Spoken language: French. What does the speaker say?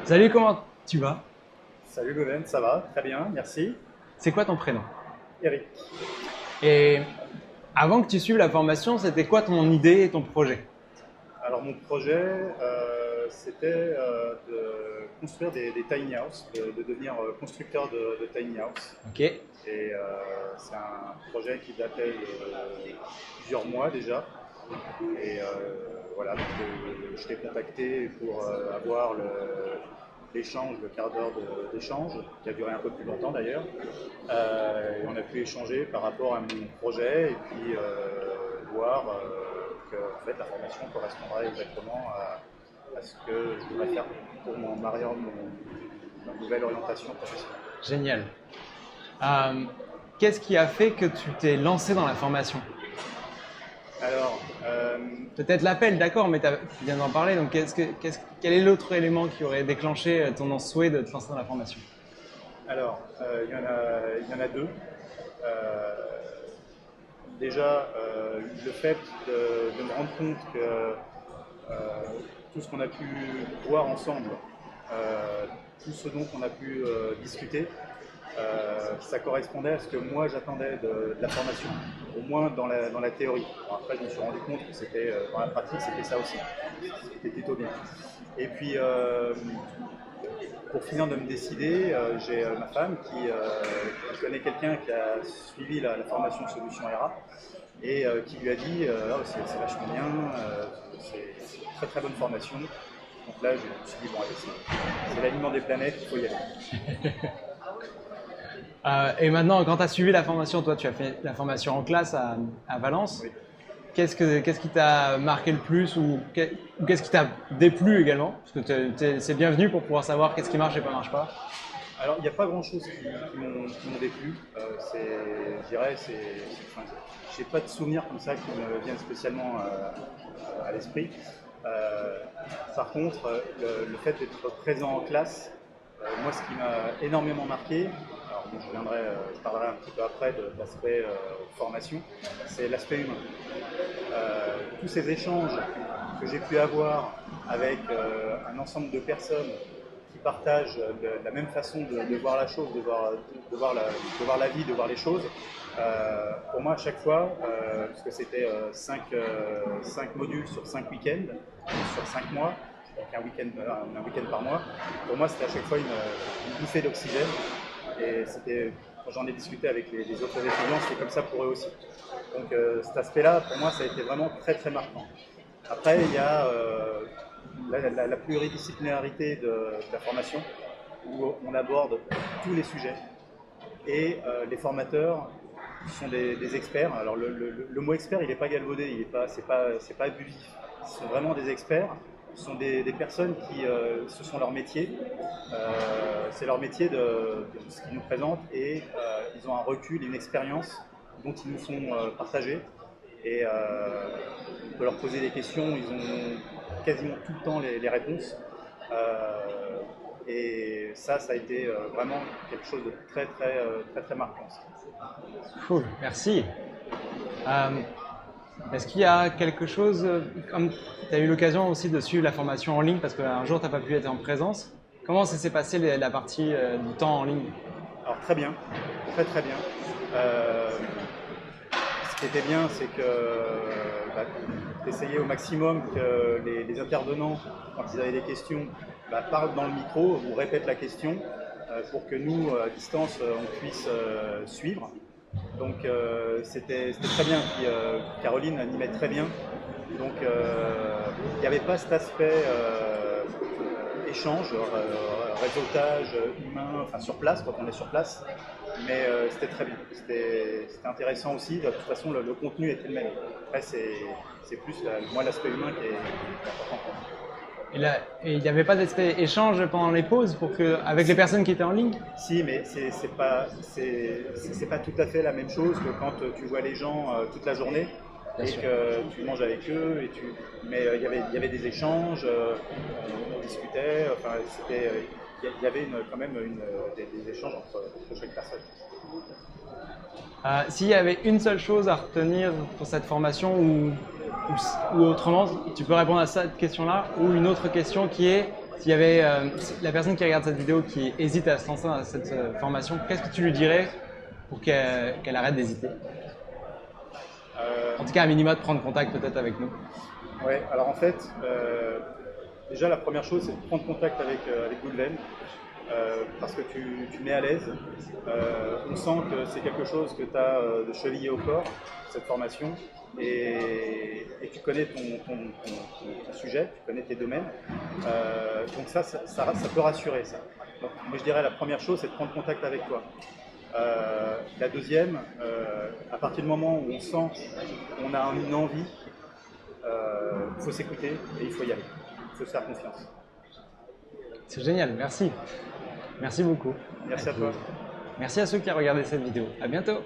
Salut, comment tu vas? Salut Goven, ça va? Très bien, merci. C'est quoi ton prénom? Eric. Et avant que tu suives la formation, c'était quoi ton idée et ton projet? Alors mon projet, c'était de construire des tiny house, de devenir constructeur de tiny house. Ok. Et c'est un projet qui datait de plusieurs mois déjà. Et voilà, donc, je t'ai contacté pour avoir l'échange, le quart d'heure d'échange, qui a duré un peu plus longtemps d'ailleurs. Et on a pu échanger par rapport à mon projet et puis voir que en fait, la formation correspondrait exactement à ce que je voudrais faire pour ma nouvelle orientation professionnelle. Génial. Euh, Qu'est-ce qui a fait que tu t'es lancé dans la formation? Alors, Peut-être l'appel, d'accord, mais tu viens d'en parler, donc quel est l'autre élément qui aurait déclenché ton souhait de te lancer dans la formation? il y en a deux. Euh, Déjà, le fait de me rendre compte que tout ce qu'on a pu voir ensemble, tout ce dont on a pu discuter, ça correspondait à ce que moi j'attendais de la formation, au moins dans la théorie. Bon, après, je me suis rendu compte que c'était dans la pratique, c'était ça aussi, c'était plutôt bien. Et puis, pour finir de me décider, j'ai ma femme qui connaît quelqu'un qui a suivi la formation Solution RA et qui lui a dit oh, c'est vachement bien, c'est une très très bonne formation. Donc là, je me suis dit bon, allez, c'est l'aliment des planètes, il faut y aller. Et maintenant, quand tu as suivi la formation, toi tu as fait la formation en classe à Valence, Oui. qu'est-ce qui t'a marqué le plus ou qu'est-ce qui t'a déplu également? Parce que c'est bienvenu pour pouvoir savoir qu'est-ce qui marche et pas marche pas. Alors, il n'y a pas grand-chose qui m'ont déplu. Je dirais, enfin, j'ai pas de souvenirs comme ça qui me viennent spécialement à l'esprit. Euh, Par contre, le fait d'être présent en classe, moi, ce qui m'a énormément marqué, alors bon, je parlerai un petit peu après de l'aspect formation, c'est l'aspect humain. Tous ces échanges que j'ai pu avoir avec un ensemble de personnes qui partagent la même façon de voir la chose, de voir la vie, de voir les choses. Pour moi, à chaque fois, parce que c'était 5 modules sur 5 week-ends, sur 5 mois, donc un week-end par mois, pour moi, c'était à chaque fois une bouffée d'oxygène. Et quand j'en ai discuté avec les autres étudiants, c'était comme ça pour eux aussi. Donc cet aspect-là, pour moi, ça a été vraiment très très marquant. Après, il y a la pluridisciplinarité de la formation, où on aborde tous les sujets. Et les formateurs sont des experts. Alors le mot expert, il n'est pas galvaudé, c'est pas abusif. Ce sont vraiment des experts. Ce sont des personnes qui, ce sont leur métier. C'est leur métier de ce qu'ils nous présentent et ils ont un recul, une expérience dont ils nous sont partagés. Et on peut leur poser des questions, ils ont quasiment tout le temps les réponses. Et ça a été vraiment quelque chose de très marquant. Cool, merci. Euh, Est-ce qu'il y a quelque chose, comme tu as eu l'occasion aussi de suivre la formation en ligne parce qu'un jour tu n'as pas pu être en présence, comment ça s'est passé la partie du temps en ligne? Alors très bien, très bien. Euh, Ce qui était bien, c'est que d'essayer au maximum que les intervenants, quand ils avaient des questions, parlent dans le micro ou répètent la question pour que nous, à distance, on puisse suivre. Donc c'était très bien. Puis, Caroline animait très bien. Donc il n'y avait pas cet aspect échange, réseautage humain, enfin sur place, quand on est sur place. Mais c'était très bien. C'était intéressant aussi. De toute façon, le contenu était le même. Après, c'est plus moi l'aspect humain qui est important pour moi. Et il n'y avait pas d'aspect échange pendant les pauses avec les personnes qui étaient en ligne? Si, mais c'est pas tout à fait la même chose que quand tu vois les gens toute la journée Bien et sûr. que tu manges avec eux. Mais il y avait des échanges, on discutait. Enfin, il y avait quand même des échanges entre chaque personne. S'il y avait une seule chose à retenir pour cette formation ou autrement, tu peux répondre à cette question-là ou une autre question qui est S'il y avait la personne qui regarde cette vidéo qui hésite à se lancer dans cette formation, qu'est-ce que tu lui dirais pour qu'elle arrête d'hésiter? En tout cas, à minima, de prendre contact peut-être avec nous. Ouais, alors en fait, déjà la première chose, c'est de prendre contact avec Goodven, parce que tu mets à l'aise. On sent que c'est quelque chose que tu as de chevillé au corps, cette formation, et tu connais ton sujet, tu connais tes domaines. Donc ça peut rassurer ça. Donc, moi je dirais la première chose, c'est de prendre contact avec toi. La deuxième, à partir du moment où on sent qu'on a une envie, il faut s'écouter et il faut y aller. Il faut se faire confiance. C'est génial, merci. Merci beaucoup. Merci à toi. Merci à ceux qui ont regardé cette vidéo. À bientôt.